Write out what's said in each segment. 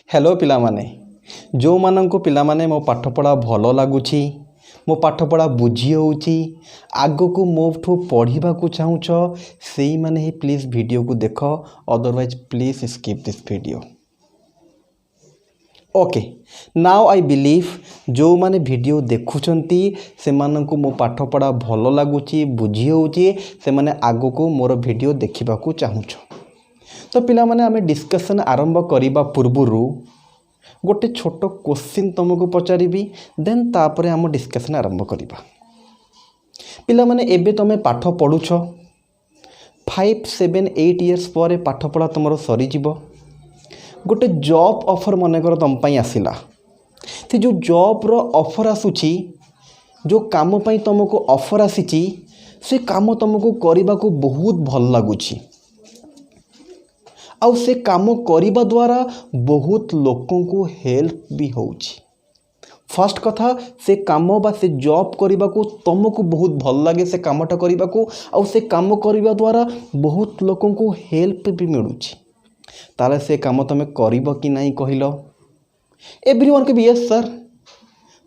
Hello पिला माने जो माननको पिला माने मो पाठपढ़ा भल लगुच मो पाठपढ़ा बुझी होउची आगो को मोठू पढ़ा को चाहूच से माने ही प्लीज वीडियो को देख otherwise please skip this video. Okay now I believe जो माने वीडियो देखुचंती से माननको मो पाठपढ़ा भल लगुच बुझी होउची से माने आगो को मोर वीडियो देखा को चाहूच। तो पिला माने आमे डिस्कशन आरंभ करिबा पूर्वरु गोटे छोट क्वेश्चन तुमको पचारि देन तापरे आम डिस्कशन आरंभ करिबा। पिला माने एबे तमे पाठ पढुछ 5, 7, 8 इयर्स पर पाठ पढ़ा तुम सरी जीवो गोटे जॉब ऑफर मन कर तुम पई आसिला से जो जॉब रो ऑफर आसुची जो काम पई तुमको ऑफर आसीची से काम तुमको करबा को बहुत भल लागुची आउ से काम करिबा द्वारा बहुत लोकों को हेल्प भी होउची। फर्स्ट कथा से काम बा से जॉब करिबा को तुमको बहुत भल लगे से कामटा करिबा को आउ से काम करिबा द्वारा बहुत लोकों को हेल्प भी मिलुची ताले से काम तमे करिबो कि नहीं कहिलो एवरीवन के भी यस सर।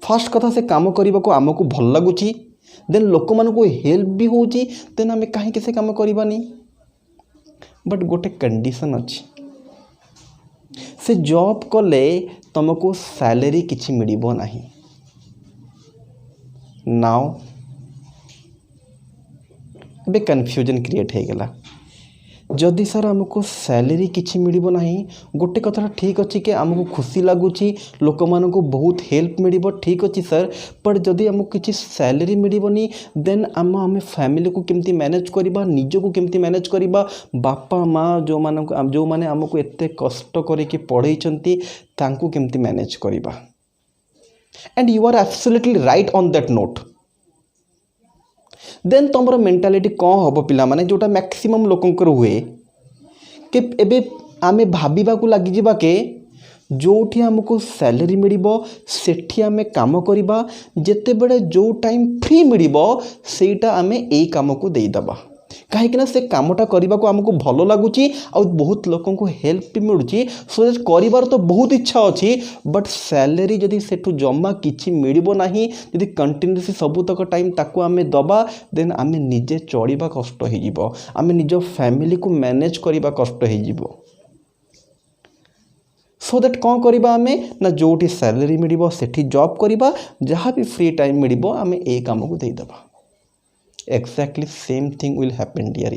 फर्स्ट कथा से काम करिबा को हमको भल लगुची देन लोक मान को हेल्प भी होउची देन हमें काहे से काम करिबानी बट गोटे कंडीशन अच्छी से जॉब कले तुमको सैलरी किछि मिलिबो नाही। नाउ बे कन्फ्यूजन क्रिएट हो गला जदि सर आमको सैलरी किछि मिलिबो नाही गोटे कथा ठीक अच्छी कि आमको खुशी लगुच लोक मान को बहुत हेल्प मिलिबो ठीक अच्छी सर पर जदि आमको किछि सैलरी मिलिबोनी देन आम फैमिली को केमती मैनेज करिबा निज को केमती मैनेज करिबा बापा माँ जो माने आमको एते कष्ट करके पढ़ाई तांको केमती मैनेज करिबा। And you are absolutely right on that note. Then तुमर मेंटालिटी कौन हम पिला माने जोटा मैक्सिमम लोकंकर हुए कि एबे आमे भाबिबा को लगी जिबा के जोठी हमको सैलरी मिलिबो सेठी आमे काम करिबा जेते बड़े जो टाइम फ्री मिलिबो सेटा आमे एई काम को देई दबा काहे कि ना से कामटा करबा को हमको भलो लागुची और बहुत लोगों को हेल्प भी मिलुची सो दैट करिबार तो बहुत इच्छा अछि बट सैलरी जदि सेठु जम्मा किछि मिलिबो नाही जदि कंटिन्यूअसली सबुतक टाइम ताको आमे दबा देन आमे निजे चढ़िबा कष्ट हो जिवो आमे निज फैमिली को मैनेज करिबा कष्ट हो जिवो। सो दैट कौन करिबा आमे ना जोठी सैलरी मिलिबो सेठी जॉब करिबा जहाँ भी फ्री टाइम मिलिबो आमे ए काम को देई दबा। Exactly same thing will happen dear.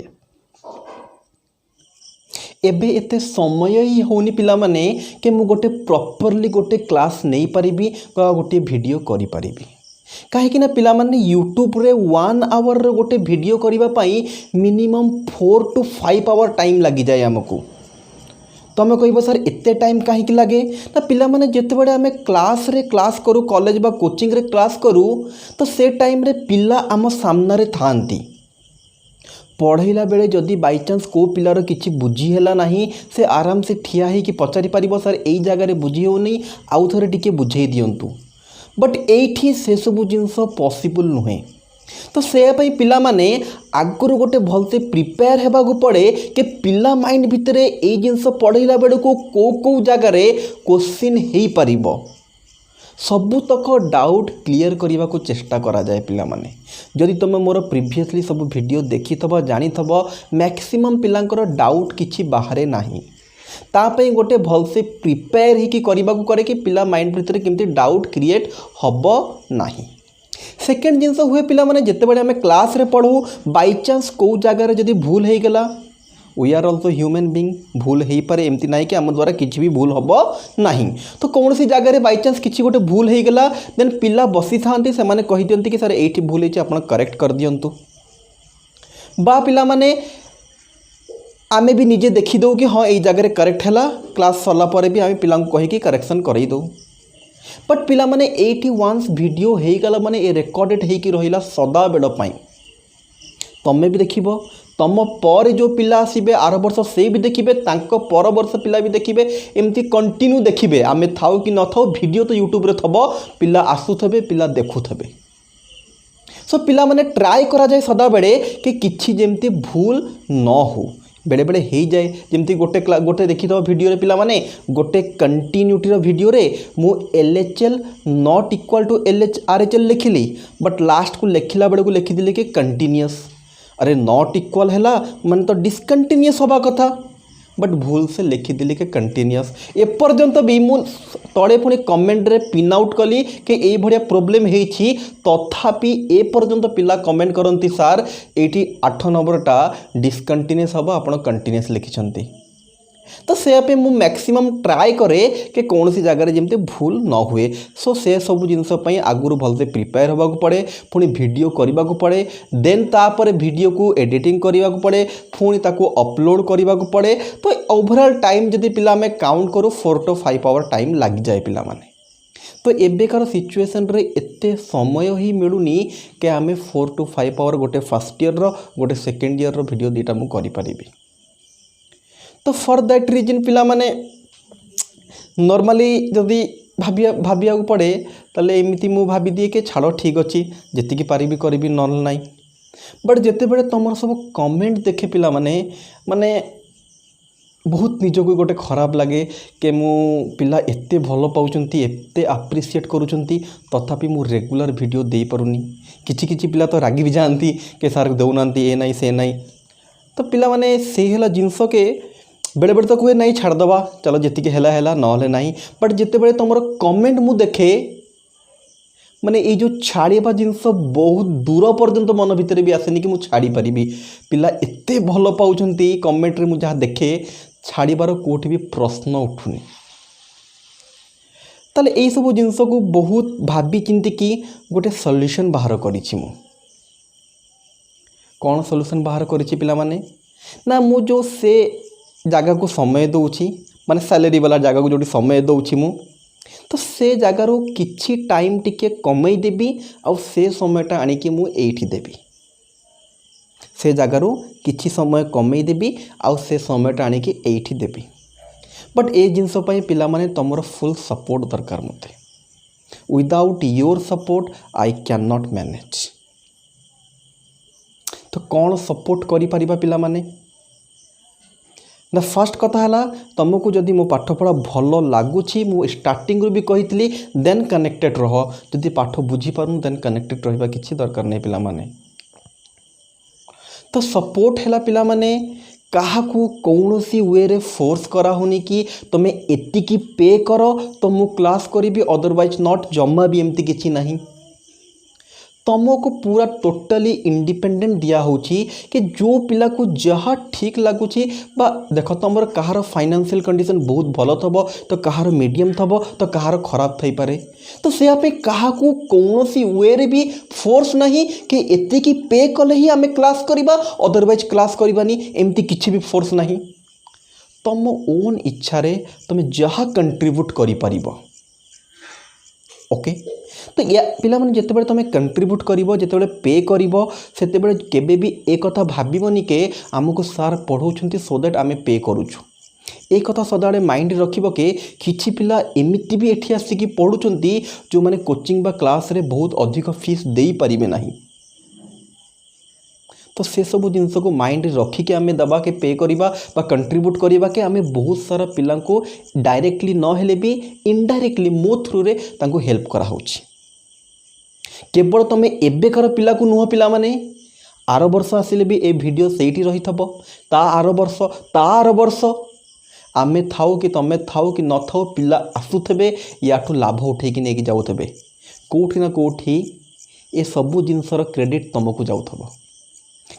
एबे एते समय ही होनी पिला माने कि मु गोटे प्रॉपर्ली गोटे क्लास नहीं पारिबी गोटे वीडियो करि पारिबी काहे कि ना पिला माने यूट्यूब रे 1 आवर रे गोटे वीडियो करिबा पई मिनिमम 4 to 5 आवर टाइम लगी जाए हमको। तुम कह सर एते टाइम कहीं लगे ना पिला माने जिते बड़े आम क्लास करूँ कॉलेज बा कोचिंग रे क्लास करूँ तो से टाइम रे पिला आम सामने थांती पढ़ेला बेले जदि बाई चांस को पिलार किसी बुझीला नहीं से आराम से ठिया ही कि पचारि पारिबो सर एई जगह बुझी होनी आउ थोड़े टिके बुझे दिंतु बट एठी से सब जिनस पॉसिबल नुहे। तो से पिला माने आगुरी गोटे भलसे प्रिपेयर हेबा को पड़े कि पिला माइंड भितर ए जिनस पढ़ेला बेले को जगार क्वेश्चन हो पारिबो सबुतक डाउट क्लियर करने को चेष्टा करा जाए पिला माने। जदि तुम मोर प्रीवियसली सब वीडियो देखि थबो जानि थबो मैक्सिमम पिलांकर डाउट किछि बाहरे नाही तापई गोटे भलसे प्रिपेयर ही करबा को करे कि पिला माइंड भितर केमती डाउट क्रिएट हबो नाही। सेकेंड जिनस हुए पिला माने जिते बड़े हमें क्लास रे पढ़ू बाई चांस कौ जगार जदि भूल हो गला we are also human being भूल हो पारे एमती ना कि आम द्वारा किसी भी भूल हम नहीं तो कौन सी जगह बाई चांस किसी गोटे भूल हो गला देन पिला बसी था से माने कही दियंती कि सर एठी भूल होइछि आपण करेक्ट कर दियंतु बा पिला माने आमे भी निजे देखी दो कि हाँ ये जगह करेक्ट है क्लास सरला पर भी आम पिला कही कि करेक्शन करई दो बट पिला माने 81 वीडियो हो गला माने ये रेकर्डेड होइकी रहिला सदा बेड़ पाई तमे भी देखिबो तम पर जो पिला आसबे आर वर्ष से भी देखिए तांको पर वर्ष पिला भी देखिए एमती कंटिन्यू देखिए आमे थाउ कि न थाउ वीडियो तो यूट्यूब रे थबो पिला आसुथबे पिला देखुथबे सो पिला माने ट्राई करा जाए सदा बेले कि किछि जेमती भूल न हो बेले बेले हो जाए जमती गोटे देखी वीडियो रे पिला माने गोटे कंटिन्यूटी वीडियो रे मु LHL not equal to RHL लिखिली बट लास्ट को लिखला बेले को लिखिदी कि कंटिन्यूअस। अरे नॉट इक्वल है माने तो डिसकंटिन्यूअस हवा कथा बट भूल से लिखिदी कि कंटिन्यूअस। एपर्यंत भी मु तले पुणी कमेंट रे पिन आउट कली कि ये भाया प्रोब्लेम होती तथापि एपर्यंत पिला कमेंट करती सार ये 8 नंबरटा डिसकंटिन्यूअस हम आप कंटिन्यूअस लिखिं तो से मु मैक्सिमम ट्राए करे कि कौन सी जगह जमती भूल न हुए। सो से सब जिनसपाई आगुरी भलसे प्रिपेयर होगा पड़े पुणी वीडियो करने को पड़े देन तापर वीडियो को एडिटिंग करने को पड़े पुणी ताको अपलोड करने को पड़े तो ओवरऑल टाइम जदि पिला आम काउंट करूँ 4 to 5 आवर टाइम लग जाए पिला माने। तो एबेकार सिचुएसन रे एते समय ही मिलूनी कि आम 4 to 5 आवर गोटे फर्स्ट ईयर गोटे सेकेंड ईयर वीडियो दुईटा मुझे करी। तो फॉर दैट रीजन पिला माने नॉर्मली जदि भाविया पड़े ताले एमती मु भाभी दिए कि छाड़ ठीक अच्छे जी पारि करी नल ना बट जिते बड़े तुम सब कमेंट देखे पिला माने माने बहुत निजको गोटे खराब लगे कि मु पिला एते भल पाउचंती एते अप्रिशिएट करूचंती तथापि मु रेगुलर वीडियो दे पारुनी। किछि किछि पिला तो रागी भी जाती कि सार दौनाती ए नाई से नाई तो पिला माने से हला जिनस के बेले बेले तो कहे नहीं छाड़दवा चलो जी है ना बट जिते बड़े तुम कमेंट मु देखे माने ये जो छाड़वा जिनस बहुत दूर पर्यंत मन भितर भी आसेनी कि मुझे छाड़ी पारि पिला एते भल पाउचंती कमेंट रे मुझे देखे छाड़बार कोठी भी प्रश्न उठुनी। ताले यही सब जिनस को बहुत भाभी चिंती कि गोटे सॉल्यूशन बाहर करिछि मु। कौन सॉल्यूशन बाहर करिछि पिला माने ना मु जो से जगह को समय दूची माने सैलरी वाला जगह को जो समय दूची मु तो से जगार किछि टाइम टिके कमई देबी आउ से समयटा आनिकी मु एठी देबी से जगार किछि समय कमई देबी आउ से समयटा आनिकी एठी देबी बट ए जिनस पई पिला माने तमरो फुल सपोर्ट दरकार मते। Without your support I can not manage. तो कौन सपोर्ट करि परिबा पिला माने ना फर्स्ट कथा है तुमको जदि मो पाठपढ़ा भल लगुच मु स्टार्टिंग भी कही देन कनेक्टेड रह जदि पाठ बुझीपार देन कनेक्टेड रहा किसी दरकार नहीं पिला माने। तो सपोर्ट है पिला माने क्या कौन सी वे रे फोर्स करा होनी कि तुम्हें एतिकी पे कर तो मु क्लास करी अदरवाइज नॉट जमा भी एमती किसी नहीं। तुमको पूरा टोटली इंडिपेंडेंट दिया होची कि जो पिला को जहाँ ठीक लगुच देख तुम कहार फाइनेंशियल कंडीशन बहुत भल थब तो कहार मीडियम थब तो कहार खराब थी पारे तो से क्या कौन सी वे रे भी फोर्स नहीं कि एतिकी पे कले ही आम क्लास करवा अदरवाइज क्लास करवानी एमती किसी भी फोर्स नहीं। तुम ओन इच्छा रे तुम जहाँ कंट्रीब्यूट कर ओके। तो या पिला माने जिते बड़े तुम कंट्रीब्यूट करिवो जिते बड़े पे करिवो सेते बड़े केबे भी एक कथा भाबिबोनी के आमको सार पढ़ौछंती सो दैट आमे पे करूछु एक कथा सदाबे माइंड रखिबो के किछि पिला एमिति भी एठी आसिकी पढ़ुछंती जो माने कोचिंग बा क्लास रे बहुत अधिक फीस देई परिबे नाही। तो से सब जिनस को माइंड रखिके आम दबा के पे करवा कंट्रीब्यूट करवा के आम बहुत सारा पिला को डायरेक्टली न हेले भी इनडायरेक्टली मो थ्रू रे तांको हेल्प करा होची। केवल तुम एबेकार पिला को नुह पिला माने आर वर्ष आसिले भी ए वीडियो सेठी रही थबो ता आर वर्ष आमे थाउ कि तमे थाउ कि न थाउ पिला आसुथबे याठू लाभ उठेकी नेकी जाउथबे कोठी ना कोठी ए सबु जिनसर क्रेडिट तुमको जाउथबो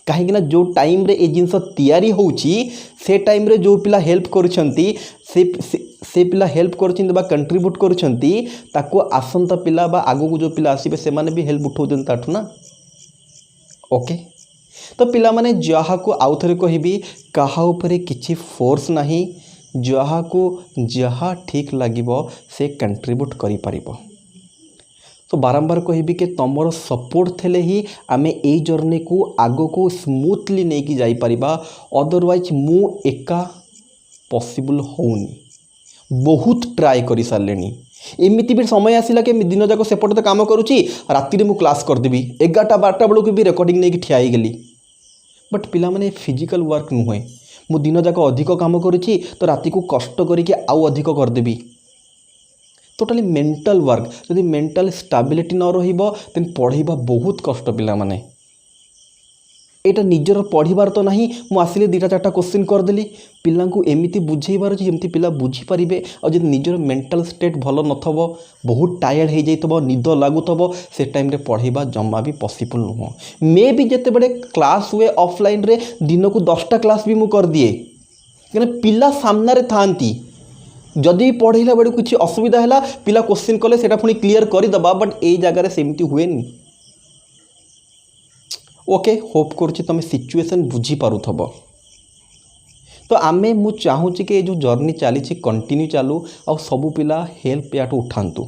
कहीं जो टाइम रे ए जिनस तैयारी होउची से टाइम रे जो पिला हेल्प करुछंती से पिला हेल्प करुछंती बा कंट्रीब्यूट करुछंती ताको आसंता पिला बा आगो को जो पिला आसीबे से माने भी हेल्प उठाउछन ताठू ना ओके। तो पिला माने जहा को आउ थरे कहबी कहा उपरे किछि फोर्स नाही जहा को जहा ठीक लागिबो से कंट्रीब्यूट करि परिबो। तो बारंबार कहबी कि तुमर सपोर्ट थेले ही आमे ए जर्नी को आगो को स्मूथली नहीं कि जाई परिबा अदरवाइज मु एका पॉसिबल होनी बहुत ट्राई करी सारलेनी एमिति भी समय आसिला कि दिन जाक सेपटे तो काम करुच्ची राति मु क्लास करदेवी 11टा 12टा बेलू भी रेकर्डिंग नहीं ठिया गली बट पिला माने फिजिकल वर्क नुहे मु दिन जाक अधिक काम करुँची तो राति को कष्ट करके आउ अधिक करदेवी। टोटाली मेंटल वर्क जदि मेंटल स्टेबिलिटी न रहिबो देन पढ़ाइबा बहुत कष्ट पिला माने। एटा निजर पढ़िबार तो नहीं मु आसिले दुटा चार्टा क्वेश्चन करदेली पिला को एमती बुझेबार अच्छे जमी पिला बुझीपारे और जब निजर मेंटल स्टेट भल नथब बहुत टायर्ड हो जाइए निद लगुव से टाइम रे पढ़ाइबा जमा भी पॉसिबल नुह। मे भी जिते बड़े क्लास हुए ऑफलाइन रे दिन को 10टा क्लास भी मु कर दिए कहीं पिला सामने थांती जदि पढ़ेला बेड़े कुछ असुविधा है पिला क्वेश्चन कले से पुणी क्लीयर करदे बट ये जगार सेमती हुए। ओके होप करुच्ची तुम सिचुएशन बुझीपारुथब। तो आमे मु चाहूँगी कि जो जर्नी चली कंटिन्यू चालू आ सबू पिला हेल्प या उठातु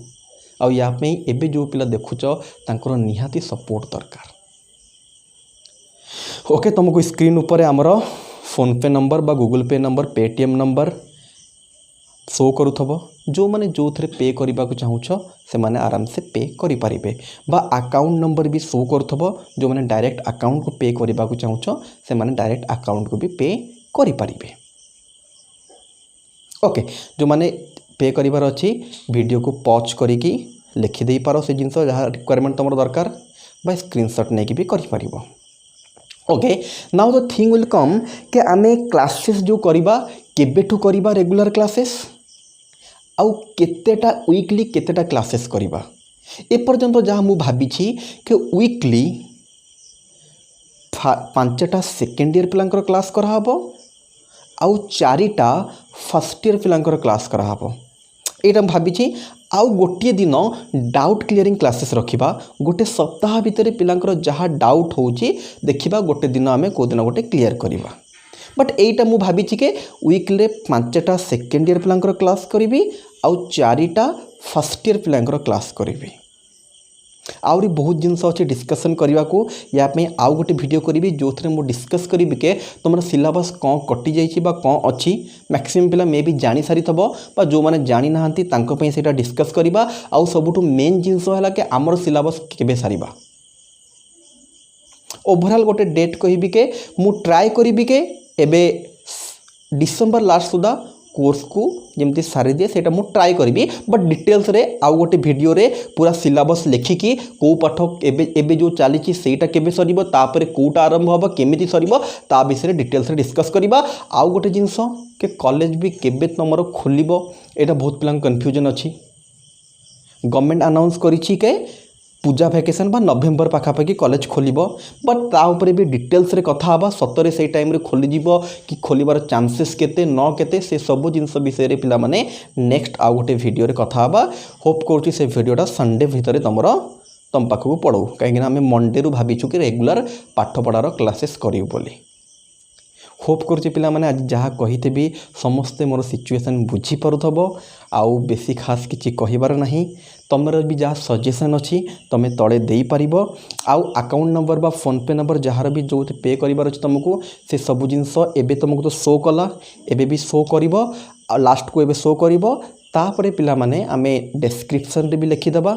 आयापी एवं जो पिला देखुच तांकर निहाती सपोर्ट दरकार। ओके तुमको स्क्रीन उपरे आमर फोनपे नंबर बा गूगल पे नंबर पेटीएम नंबर शो करुथब जो माने जो थे पे करने को चाहूँ से माने आराम से पे करें बा अकाउंट नंबर भी शो करुथब जो माने डायरेक्ट अकाउंट को पे करने को चाहूँ से माने डायरेक्ट अकाउंट को भी पे करें। ओके जो माने पे करिवार अच्छी वीडियो को पॉज करिकी लिखिदे पार से जिनस जहाँ रिक्वायरमेंट तुम दरकार बा स्क्रीनशॉट नहीं भी कर। Okay now the thing will come के आमे क्लासेस जो करवा केबेठू करवा रेगुलर क्लासेस आउ केतेटा वीकली केतेटा क्लासेस करवा एपर्यंत जहाँ मु भावी कि वीकली 5टा सेकेंड ईयर पिलांकर क्लास कराहब आउ 4टा फर्स्ट ईयर पिलांकर क्लास कराहब एटा भावी आउ गोटे दिन डाउट क्लीयरिंग क्लासेस रखिबा गोटे सप्ताह भितर पिलांकर जहाँ डाउट होची देखिबा गोटे दिन आमे को दिन गोटे क्लीयर करवा। बट एटा मु भावी कि वीकली 5टा सेकेंड ईयर पिलांकर क्लास करी आउ 4टा फर्स्ट ईयर पिलांकर क्लास करी। आउरी बहुत जिनस अच्छे डिस्कसन करने को यापी आउ गोटे वीडियो करी जो थे मुझे डिस्कस करी के तुम सिलेबस कौन कटि जाइए कौन अच्छी मैक्सिमम पिला मे भी जानी सारी थब जो मैंने जानी ना से डिस्कस करवा आउ सबुठु मेन जिनस है कि आमर सिलेबस केबे सारिबा ओवरऑल गोटे डेट कहि के मु ट्राए करी के एबे डिसेंबर लास्ट सुधा कोर्स को जमती सारी दिए से ट्राए करी बट डिटेल्स रे आउ गोटे वीडियो रे पूरा सिलेबस लिखिकी कौ पाठ एबे जो चली सेटा केबे सरिबो तापरे कोटा आरंभ होबो केमिति सरिबो ता विषय डिटेल्स रे डिस्कस करिबा। आउ गोटे जिनस के कॉलेज भी केबे तमरो खोलिबो एटा बहुत पिलांग कंफ्यूजन अछि। गवर्नमेंट अनाउंस करिछि के पूजा वैकेशन बा नवेम्बर पाखापाखि कॉलेज खोलिबो बट ता ऊपर भी डिटेल्स रे कथा हबा सतरे से टाइम रे खोली जीवो कि खोलिबार चांसेस केते न केते से सब जिनस विषय रे पिला माने नेक्स्ट आउ गोटे वीडियो रे कथा हबा। होप करूची से वीडियोटा संडे भितर तुम पाखक पढ़ू कहीं आम मंडे रु भाविचु कि रेगुलर पाठ पढ़ार क्लासेस करियो बोली। होप करुच्ची पिला माने आज जहाँ कही भी समस्ते मोर सिचुएशन बुझीपारुथब आउ बेसी खास किसी कहबार नहीं तुमर भी जहाँ सजेसन अच्छी तुम तले दे पार आउ अकाउंट नंबर बा फोनपे नंबर जार भी जो पे करार अच्छे तुमको से सब जिनस एबे तुमको तो शो कला एबे भी शो कर लास्ट को एबे शो कर पिला माने आमे डिस्क्रिप्शन रे भी लिखिदबा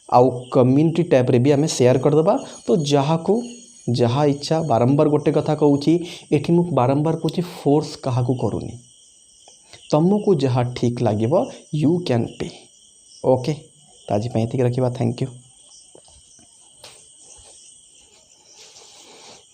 आउ कम्युनिटी टैब रे भी आमे शेयर करदबा। तो जहाँ को जहाँ इच्छा बारंबार गोटे कथा कहूँ एठी मु बारंबार कहूँ फोर्स क्या करूनी तुमको जहाँ ठीक लगे यू कैन पे। ओके आज रखा थैंक यू।